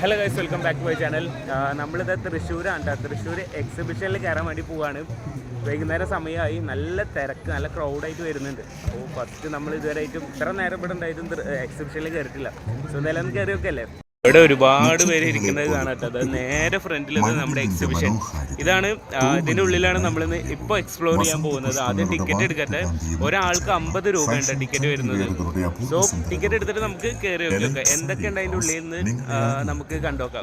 Hello guys, welcome back to my channel. നമ്മളിത് തൃശ്ശൂരാണ്. തൃശ്ശൂർ എക്സിബിഷനിൽ കയറാൻ വേണ്ടി പോവുകയാണ്. വൈകുന്നേരം സമയമായി, നല്ല തിരക്ക്, നല്ല ക്രൗഡായിട്ട് വരുന്നുണ്ട്. അപ്പോൾ ഫസ്റ്റ് നമ്മൾ ഇതുവരെയായിട്ടും ഇത്ര നേരം ഇവിടെ ഉണ്ടായിട്ടും എക്സിബിഷനിൽ കയറിയിട്ടില്ല. സോ എന്തായാലും കയറി വെക്കല്ലേ. ഇവിടെ ഒരുപാട് പേര് ഇരിക്കുന്നത് കാണട്ടെ. അത് നേരെ ഫ്രണ്ടിലത് നമ്മുടെ എക്സിബിഷൻ. ഇതാണ്, ഇതിൻ്റെ ഉള്ളിലാണ് നമ്മളിന്ന് ഇപ്പോൾ എക്സ്പ്ലോർ ചെയ്യാൻ പോകുന്നത്. ആദ്യം ടിക്കറ്റ് എടുക്കട്ടെ. ഒരാൾക്ക് 50 രൂപയുണ്ട് ടിക്കറ്റ് വരുന്നത്. സോ ടിക്കറ്റ് എടുത്തിട്ട് നമുക്ക് കയറി വെക്കാം. എന്തൊക്കെയുണ്ട് അതിൻ്റെ ഉള്ളിൽ നിന്ന് നമുക്ക് കണ്ടുനോക്കാം.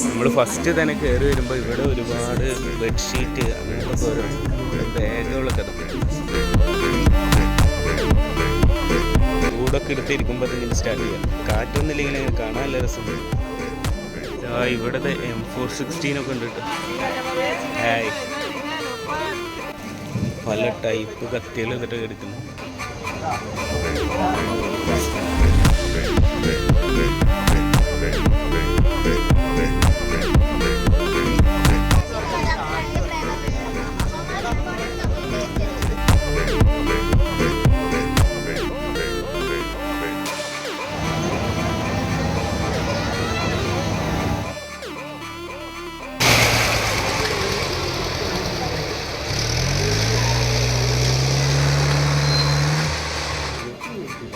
നമ്മൾ ഫസ്റ്റ് തന്നെ കയറി വരുമ്പോൾ ഇവിടെ ഒരുപാട് ബെഡ്ഷീറ്റ് അങ്ങനത്തെ ഓരോ ബാഗുകളൊക്കെ ചൂടൊക്കെ എടുത്തിരിക്കുമ്പോൾ അതിങ്ങനെ സ്റ്റാർട്ട് ചെയ്യാം. കാറ്റൊന്നുമില്ലെങ്കിൽ കാണാൻ നല്ല രസമുണ്ട്. ഇവിടുത്തെ M416 ഒക്കെ ഉണ്ട് കേട്ടോ. പല ടൈപ്പ് കത്തികൾ എന്നിട്ട് എടുക്കുന്നു.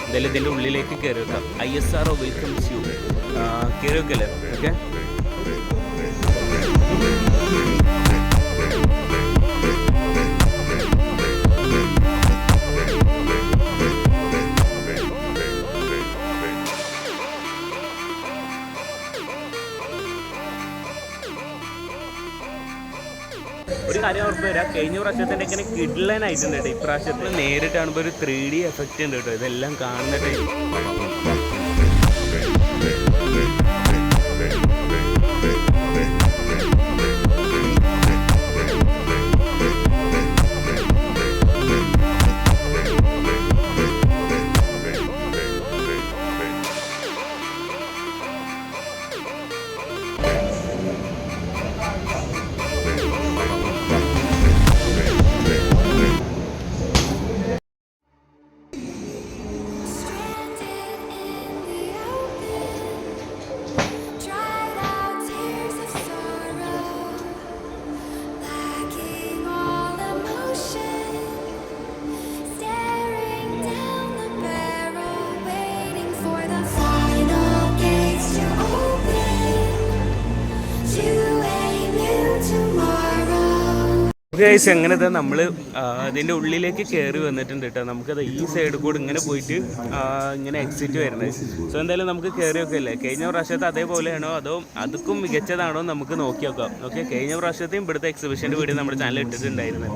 എന്തായാലും ഇതിൻ്റെ ഉള്ളിലേക്ക് കയറി വെക്കാം. ISRO welcomes U. കയറി വെക്കല്ലേ. ഓക്കെ, ഒരു കാര്യം ഉറപ്പ് വരാം. കഴിഞ്ഞ പ്രാവശ്യത്തിൻ്റെ ഒക്കെ കിഡ്ലൻ ആയിട്ടുണ്ട് കേട്ടോ. ഇപ്രാവശ്യത്തിൽ നേരിട്ട് കാണുമ്പോൾ ഒരു 3D എഫക്റ്റ് ഉണ്ട് കേട്ടോ. ഇതെല്ലാം കാണുന്ന ടൈം. ഗൈസ്, അങ്ങനെ നമ്മൾ അതിൻ്റെ ഉള്ളിലേക്ക് കയറി വന്നിട്ടുണ്ട് കേട്ടോ. നമുക്കത് ഈ സൈഡിൽ കൂടെ ഇങ്ങനെ പോയിട്ട് ഇങ്ങനെ എക്സിറ്റ് വരുന്നത്. സോ എന്തായാലും നമുക്ക് കയറി വെക്കല്ലേ. കഴിഞ്ഞ പ്രാവശ്യത്തെ അതേപോലെയാണോ അതോ അതുക്കും മികച്ചതാണോ നമുക്ക് നോക്കി നോക്കാം. ഓക്കെ, കഴിഞ്ഞ പ്രാവശ്യത്തെയും ഇവിടുത്തെ എക്സിബിഷൻ്റെ വീഡിയോ നമ്മുടെ ചാനൽ ഇട്ടിട്ടുണ്ടായിരുന്നു.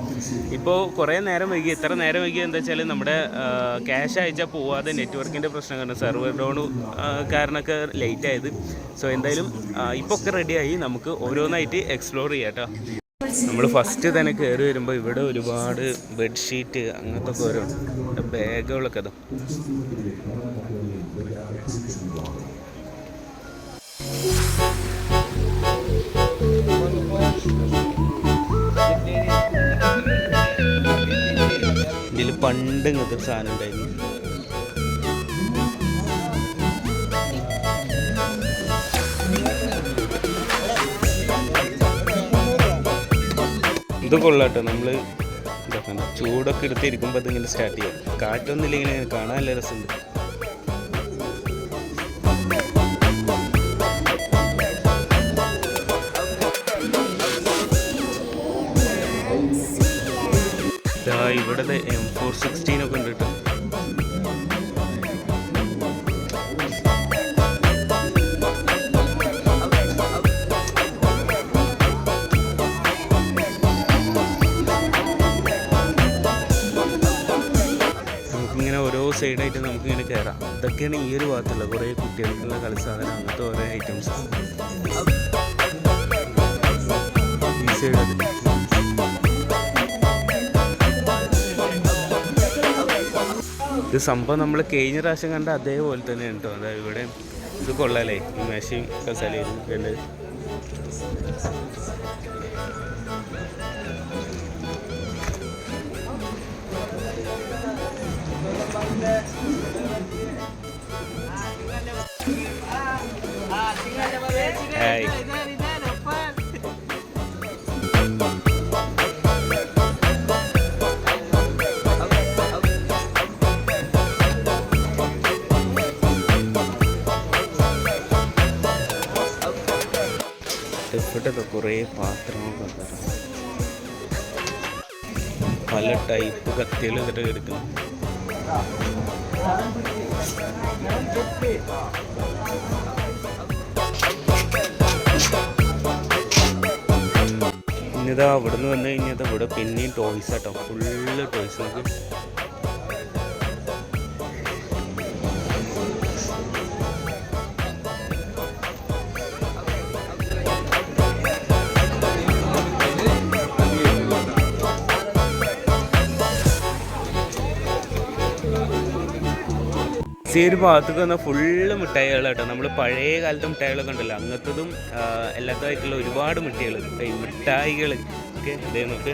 ഇപ്പോൾ കുറേ നേരം വൈകി. എത്ര നേരം വൈകി എന്താ വെച്ചാൽ നമ്മുടെ ക്യാഷ് അയച്ചാൽ പോവാതെ നെറ്റ്വർക്കിൻ്റെ പ്രശ്നം കാരണം, സെർവർ ഡൗൺ കാരണമൊക്കെ ലേറ്റ് ആയത്. സോ എന്തായാലും ഇപ്പോൾ ഒക്കെ റെഡിയായി. നമുക്ക് ഓരോന്നായിട്ട് എക്സ്പ്ലോർ ചെയ്യാം കേട്ടോ. നമ്മൾ ഫസ്റ്റ് തന്നെ കയറി വരുമ്പോൾ ഇവിടെ ഒരുപാട് ബെഡ്ഷീറ്റ് അങ്ങനത്തെ ഒക്കെ ഓരോ ബാഗുകളൊക്കെ അതാ. ഇതിൽ പണ്ട് ഇങ്ങനത്തെ ഒരു സാധനം ഉണ്ടായിരുന്നു. ഇത് കൊള്ളാട്ടോ. നമ്മൾ ഇതാക്കണം. ചൂടൊക്കെ എടുത്തിരിക്കുമ്പോൾ അതിങ്ങനെ സ്റ്റാർട്ട് ചെയ്യാം. കാറ്റൊന്നുമില്ലെങ്കിൽ കാണാൻ നല്ല രസമുണ്ട്. ഇവിടുത്തെ M416 ഒക്കെ ഉണ്ട് കേട്ടോ. ഇങ്ങനെ ഓരോ സൈഡായിട്ട് നമുക്കിങ്ങനെ കയറാം. ഇതൊക്കെയാണ് ഈ ഒരു ഭാഗത്തുള്ള കുറേ കുട്ടികൾക്കുള്ള കളി സാധനം, അങ്ങനത്തെ ഓരോ ഐറ്റംസ്. ഈ സൈഡ് ഇത് സംഭവം നമ്മൾ കഴിഞ്ഞ പ്രാവശ്യം കണ്ട അതേപോലെ തന്നെ കേട്ടോ. അതായത് ഇവിടെ ഇത് കൊള്ളാലേ, ഈ മേശയും കസാലയും ഉണ്ട്. ഇവിടെ കുറേ പാത്രങ്ങളൊക്കെ പല ടൈപ്പ് കത്തികൾ ഇതിട്ട് എടുക്കുന്നു. ഇനിതാ അവിടെ നിന്ന് വന്നു കഴിഞ്ഞാൽ ഇവിടെ പിന്നെയും ടോയ്സ് ആട്ടോ, ഫുള്ള് ടോയ്സ്. നമുക്ക് ഈ ഒരു ഭാഗത്തേക്ക് വന്നാൽ ഫുള്ള് മിഠായികളാട്ടോ. നമ്മൾ പഴയ കാലത്തെ മിഠായികളൊക്കെ ഉണ്ടല്ലോ, അങ്ങനത്തതും എല്ലാത്തതായിട്ടുള്ള ഒരുപാട് മിഠായികൾ ഒക്കെ അതേ നമുക്ക്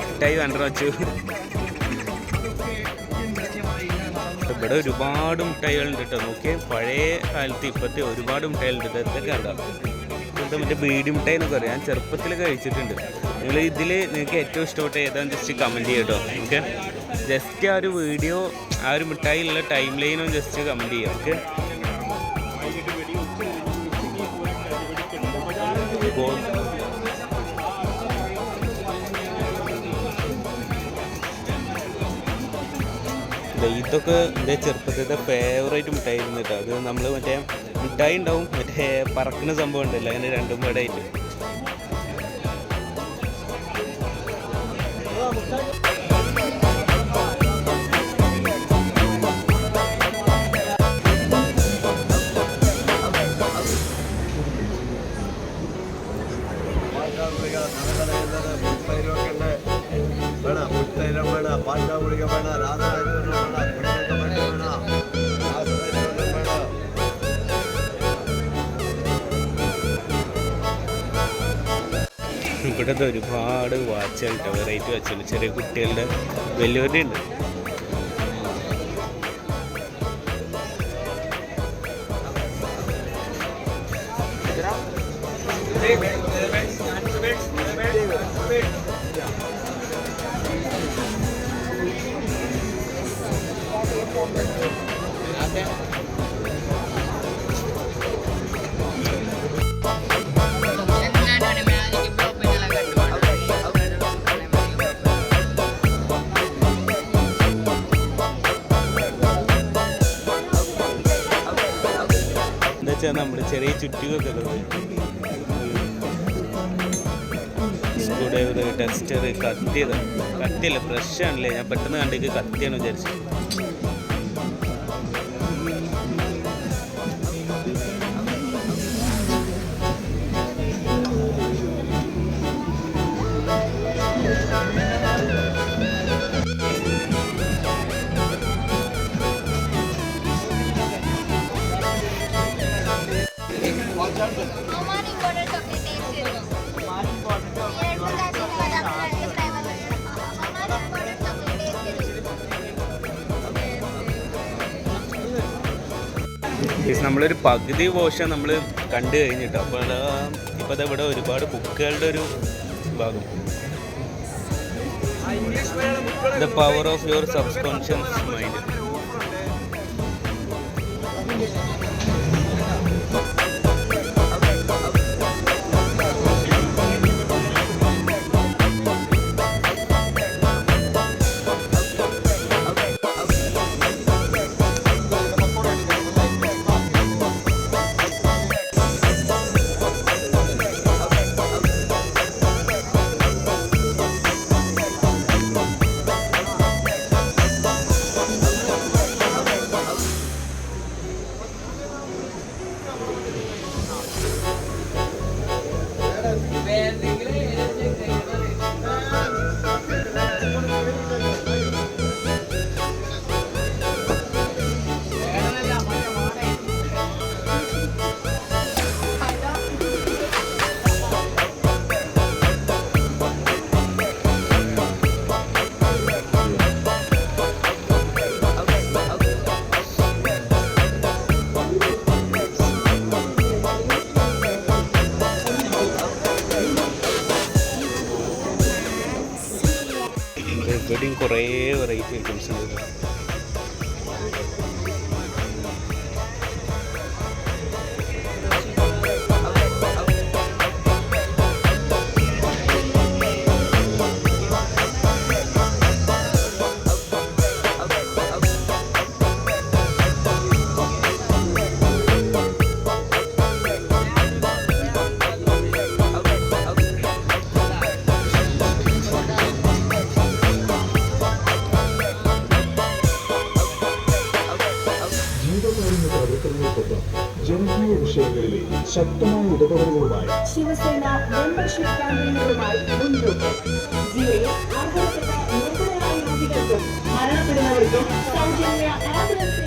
മിഠായി വേണ്ട വച്ചു. ഇവിടെ ഒരുപാട് മിഠായികളുണ്ട് കേട്ടോ. നോക്കിയാൽ പഴയ കാലത്ത് ഇപ്പോഴത്തെ ഒരുപാട് മിഠായികളുണ്ട്. ഇതൊക്കെ കണ്ടോ, ഇപ്പോഴത്തെ മറ്റേ ബീഡി മിഠായി എന്നൊക്കെ പറയാം. ഞാൻ ചെറുപ്പത്തിൽ കഴിച്ചിട്ടുണ്ട്. നിങ്ങൾ ഇതിൽ നിങ്ങൾക്ക് ഏറ്റവും ഇഷ്ടപ്പെട്ട ഏതാണെന്ന് ജസ്റ്റ് കമൻറ്റ് ചെയ്യാം കേട്ടോ. ഓക്കെ, ജസ്റ്റ് ആ ഒരു വീഡിയോ, ആ ഒരു മിഠായിലുള്ള ടൈം ലൈനും ജസ്റ്റ് കമൻറ്റ് ചെയ്യാം. ഓക്കെ, ഇതൊക്കെ എൻ്റെ ചെറുപ്പത്തിൻ്റെ ഫേവറേറ്റ് മിഠായി ആയിരുന്നു കേട്ടോ. അത് നമ്മൾ മറ്റേ മിഠായി ഉണ്ടാവും, മറ്റേ പറക്കുന്ന സംഭവം ഉണ്ടല്ലോ, അങ്ങനെ രണ്ടും പാടായിട്ട്. ഇവിടുത്തെ ഒരുപാട് വാച്ചുകൾ കേട്ടോ, വെറൈറ്റി വാച്ചുകൾ, ചെറിയ കുട്ടികളുടെ, വലിയവരുടെ ഉണ്ട്. നമ്മൾ ചെറിയ ചുറ്റുകൊക്കെ സ്ക്രൂ ഡ്രൈവർ, ടെസ്റ്റർ, കത്തിയല്ല ബ്രഷാണല്ലേ. ഞാൻ പെട്ടെന്ന് കണ്ടേക്ക് കത്തിയാണ് വിചാരിച്ചത്. നമ്മളൊരു പകുതി പോർഷൻ നമ്മൾ കണ്ടു കഴിഞ്ഞിട്ടോ. അപ്പോൾ ഇപ്പോൾ ഇവിടെ ഒരുപാട് ബുക്കുകളുടെ ഒരു ഭാഗം. The power of your subconscious mind. ഇവിടെയും കുറേ വെറൈറ്റി ഐറ്റംസ് ഉണ്ട്. ശക്തമായ ഇടപെടലുകളുമായി ശിവസേന മെമ്പർഷിപ്പ് ക്യാമ്പയിനുകളുമായി മുന്നോട്ട്. ജില്ലയിൽ അർഹതപ്പെട്ട നിർഭരായ രോഗികൾക്കും മരണപ്പെടുന്നവർക്കും സൗജന്യ ആംബുലൻസ്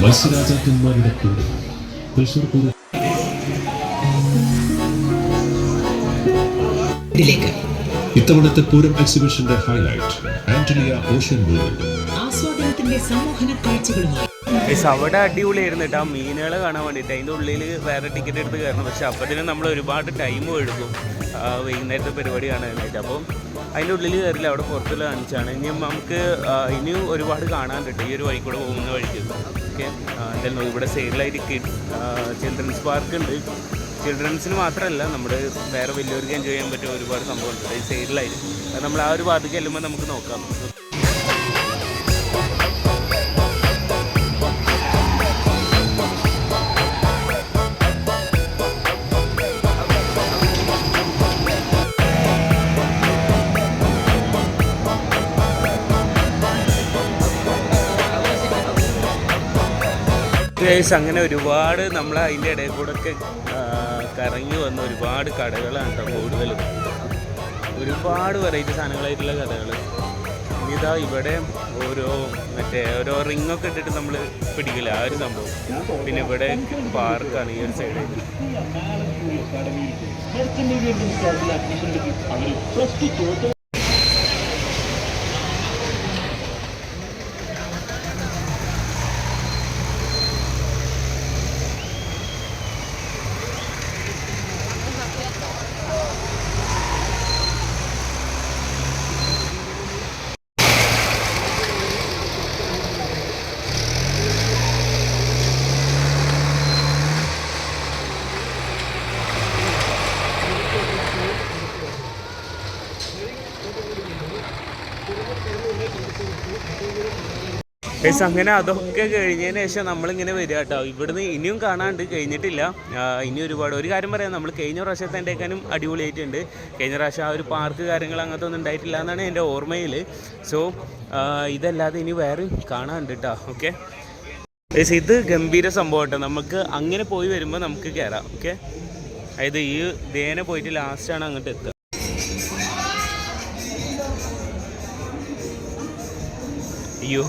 മത്സ്യരാജാക്കന്മാരുടെ കൂടെ തൃശ്ശൂർ പൂരം ഇത്തവണത്തെ Pooram എക്സിബിഷന്റെ highlight Antilia ocean world ആസ്വാദനത്തിന്റെ സമ്മോഹന കാഴ്ചകളുമായി അവിടെ അടിപൊളിയായിരുന്നു കേട്ടോ. ആ മീനുകളെ കാണാൻ വേണ്ടിയിട്ട് അതിൻ്റെ ഉള്ളിൽ വേറെ ടിക്കറ്റ് എടുത്ത് കയറണം. പക്ഷെ അപ്പത്തിന് നമ്മൾ ഒരുപാട് ടൈമും എടുക്കും വൈകുന്നേരത്തെ പരിപാടി കാണാനായിട്ട്. അപ്പം അതിൻ്റെ ഉള്ളിൽ കയറില്ല, അവിടെ പുറത്തുള്ള കാണിച്ചാണ്. ഇനി നമുക്ക് ഇനിയും ഒരുപാട് കാണാൻ കിട്ടും ഈ ഒരു വഴി കൂടെ പോകുന്ന വഴിക്ക്. ഓക്കെ, എന്തായാലും ഇവിടെ സൈഡിലായിട്ട് ചിൽഡ്രൻസ് പാർക്ക് ഉണ്ട്. ചിൽഡ്രൻസിന് മാത്രമല്ല, നമ്മുടെ വേറെ വലിയവർക്ക് എൻജോയ് ചെയ്യാൻ പറ്റിയ ഒരുപാട് സംഭവമുണ്ട് ഈ സൈഡിലായിട്ട്. അത് നമ്മൾ ആ ഒരു ഭാഗത്തേക്ക് ചെല്ലുമ്പോൾ നമുക്ക് നോക്കാം. അങ്ങനെ ഒരുപാട് നമ്മൾ അതിൻ്റെ ഇടയിൽ കൂടെ ഒക്കെ കറങ്ങി വന്ന ഒരുപാട് കടകളാണ് കേട്ടോ. കൂടുതലും ഒരുപാട് വെറൈറ്റി സാധനങ്ങളായിട്ടുള്ള കടകൾ. ഇതാ ഇവിടെ ഓരോ റിങ്ങൊക്കെ ഇട്ടിട്ട് നമ്മൾ പിടിക്കില്ല, ആ ഒരു സംഭവം. പിന്നെ ഇവിടെ പാർക്കാണ് ഈ ഒരു സൈഡിൽ. അങ്ങനെ അതൊക്കെ കഴിഞ്ഞതിന് ശേഷം നമ്മളിങ്ങനെ വരിക കേട്ടോ. ഇവിടുന്ന് ഇനിയും കാണാണ്ട് കഴിഞ്ഞിട്ടില്ല. ഇനി ഒരുപാട് ഒരു കാര്യം പറയാം, നമ്മൾ കഴിഞ്ഞ പ്രാവശ്യത്തേക്കാനും അടിപൊളിയായിട്ടുണ്ട്. കഴിഞ്ഞ പ്രാവശ്യം ആ ഒരു പാർക്ക് കാര്യങ്ങൾ അങ്ങനത്തെ ഒന്നും ഉണ്ടായിട്ടില്ല എന്നാണ് എൻ്റെ ഓർമ്മയിൽ. സോ ഇതല്ലാതെ ഇനി വേറെ കാണാനുണ്ട് കേട്ടോ. ഓക്കെ, ഇത് ഗംഭീര സംഭവം കേട്ടോ. നമുക്ക് അങ്ങനെ പോയി വരുമ്പോൾ നമുക്ക് കയറാം. ഓക്കെ, അതായത് ഈ ദേനെ പോയിട്ട് ലാസ്റ്റാണ് അങ്ങോട്ട് എത്തുക. അയ്യോ,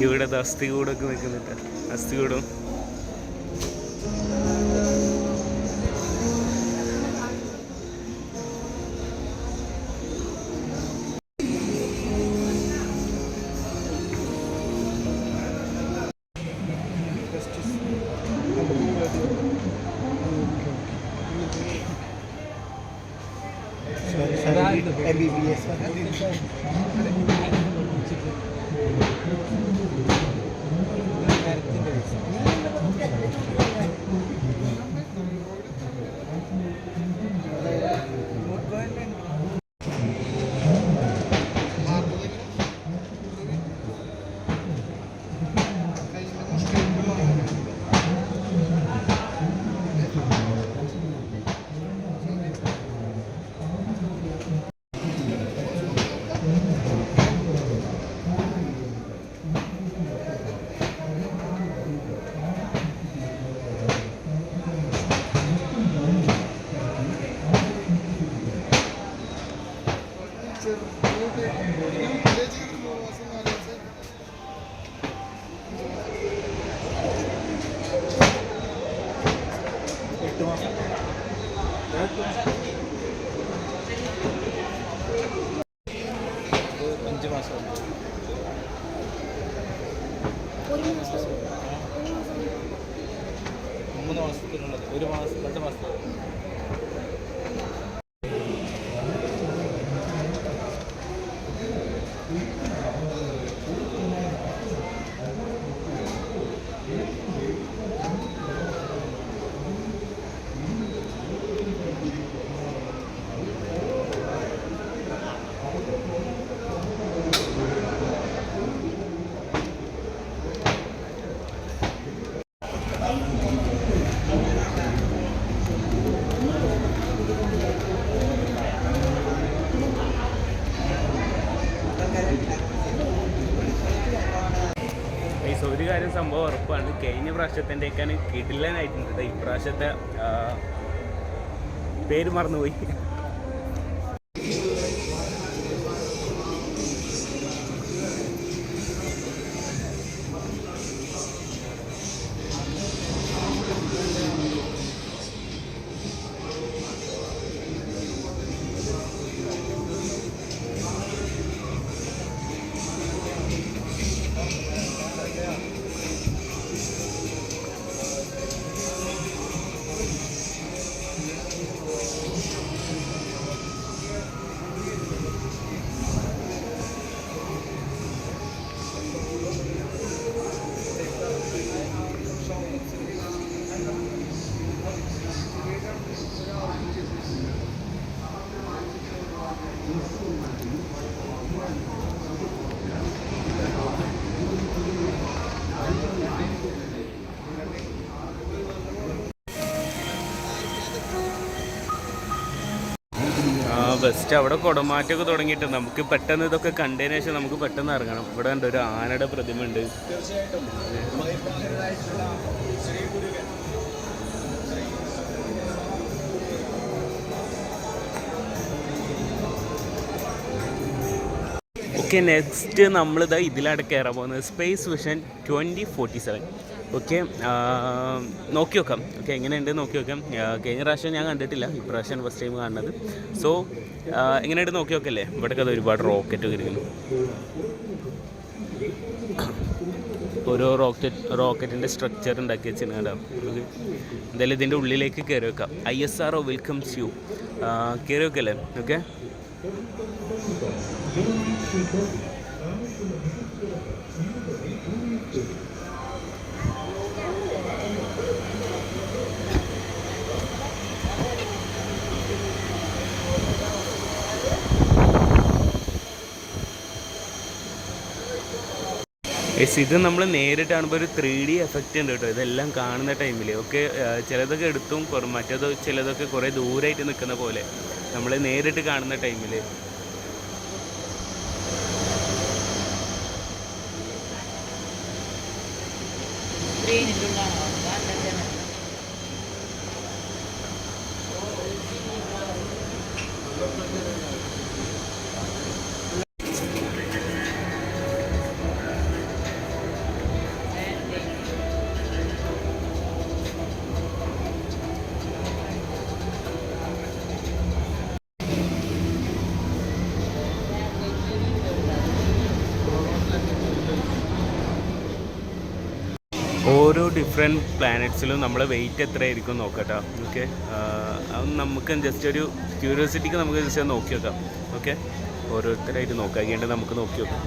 ഇവിടെ അസ്ഥികൂടൊക്കെ നിൽക്കുന്നുണ്ട്. അസ്ഥികൂടം MBBS. 3 മാസത്തിനുള്ളത് 1 മാസം 2 മാസം. ഒരു കാര്യം സംഭവം ഉറപ്പാണ്, കഴിഞ്ഞ പ്രാവശ്യത്തിൻ്റെയൊക്കെ കിടിലനായിട്ടുണ്ട്. ഇപ്രാവശ്യത്തെ പേര് മറന്നുപോയി. ബെസ്റ്റ് അവിടെ കുടമാറ്റമൊക്കെ തുടങ്ങിയിട്ട് നമുക്ക് പെട്ടെന്ന് ഇതൊക്കെ കണ്ടതിന് ശേഷം നമുക്ക് പെട്ടെന്ന് ഇറങ്ങണം. ഇവിടെ ഉണ്ട് ഒരു ആനയുടെ പ്രതിമ ഉണ്ട്. ഓക്കെ, നെക്സ്റ്റ് നമ്മളിതാ ഇതിലാണ് കയറാൻ പോകുന്നത്, സ്പേസ് വിഷൻ 2047. ഓക്കെ, നോക്കി നോക്കാം. ഓക്കെ, എങ്ങനെയുണ്ട് നോക്കി നോക്കാം. കഴിഞ്ഞ പ്രാവശ്യം ഞാൻ കണ്ടിട്ടില്ല, ഇപ്രാവശ്യം ഫസ്റ്റ് ടൈം കാണുന്നത്. സോ എങ്ങനെയുണ്ട് നോക്കി നോക്കല്ലേ. ഇവിടെയൊക്കെ അത് ഒരുപാട് റോക്കറ്റ് ഇരിക്കുന്നു. ഓരോ റോക്കറ്റിൻ്റെ സ്ട്രക്ചർ ഉണ്ടാക്കി വെച്ചിട്ടുണ്ടാകും. എന്തായാലും ഇതിൻ്റെ ഉള്ളിലേക്ക് കയറി വെക്കാം. ISRO welcomes U. കയറി വെക്കല്ലേ. ഓക്കെ, ഇത് നമ്മൾ നേരിട്ട് കാണുമ്പോൾ ഒരു 3D എഫക്റ്റ് ഉണ്ട് കേട്ടോ, ഇതെല്ലാം കാണുന്ന ടൈമിൽ. ഓക്കെ, ചിലതൊക്കെ എടുത്തും മറ്റേത് ചിലതൊക്കെ കുറേ ദൂരമായിട്ട് നിൽക്കുന്ന പോലെ നമ്മൾ നേരിട്ട് കാണുന്ന ടൈമിൽ. ഓരോ ഡിഫറെൻറ്റ് പ്ലാനറ്റ്സിലും നമ്മളെ വെയിറ്റ് എത്രയായിരിക്കും നോക്കട്ടോ. ഓക്കെ, അത് നമുക്ക് ജസ്റ്റ് ഒരു ക്യൂരിയോസിറ്റിക്ക് നമുക്ക് ജസ്റ്റ് നോക്കി വെക്കാം. ഓക്കെ, ഓരോരുത്തരായിട്ട് നോക്കാണ്ട് നമുക്ക് നോക്കി വെക്കാം.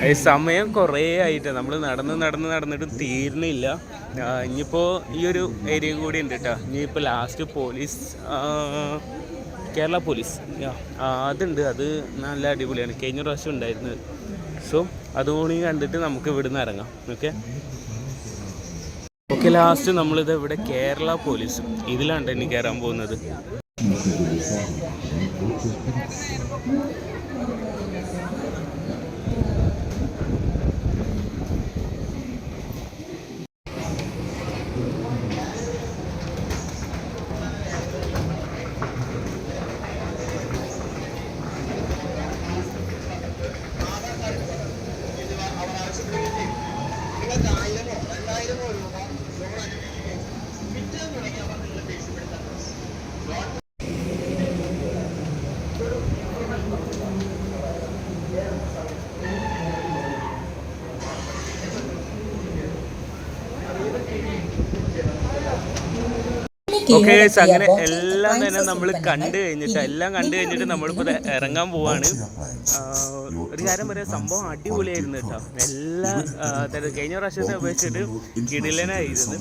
ഈ സമയം കുറേ ആയിട്ട് നമ്മൾ നടന്നിട്ട് തീരുന്നില്ല. ഇനിയിപ്പോൾ ഈ ഒരു ഏരിയ കൂടി ഉണ്ട് കേട്ടോ. ഇനിയിപ്പോൾ ലാസ്റ്റ് പോലീസ്, കേരള പോലീസ് അതുണ്ട്. അത് നല്ല അടിപൊളിയാണ്, കഴിഞ്ഞ പ്രാവശ്യം ഉണ്ടായിരുന്നത്. സോ അതുകൂടി കണ്ടിട്ട് നമുക്ക് ഇവിടുന്ന് ഇറങ്ങാം. ഓക്കെ ലാസ്റ്റ് നമ്മളിത് ഇവിടെ കേരള പോലീസ് ഇതിലാണ് ഇനി കയറാൻ പോകുന്നത്. ഓക്കെ അങ്ങനെ എല്ലാം തന്നെ നമ്മൾ കണ്ടു കഴിഞ്ഞിട്ട് നമ്മളിപ്പോൾ ഇറങ്ങാൻ പോവാണ്. ഒരു കാര്യം പറയാം, സംഭവം അടിപൊളിയായിരുന്നു കേട്ടോ. എല്ലാ കഴിഞ്ഞ പ്രാവശ്യത്തെ അപേക്ഷിച്ചിട്ട് കിടിലനായിരുന്നു.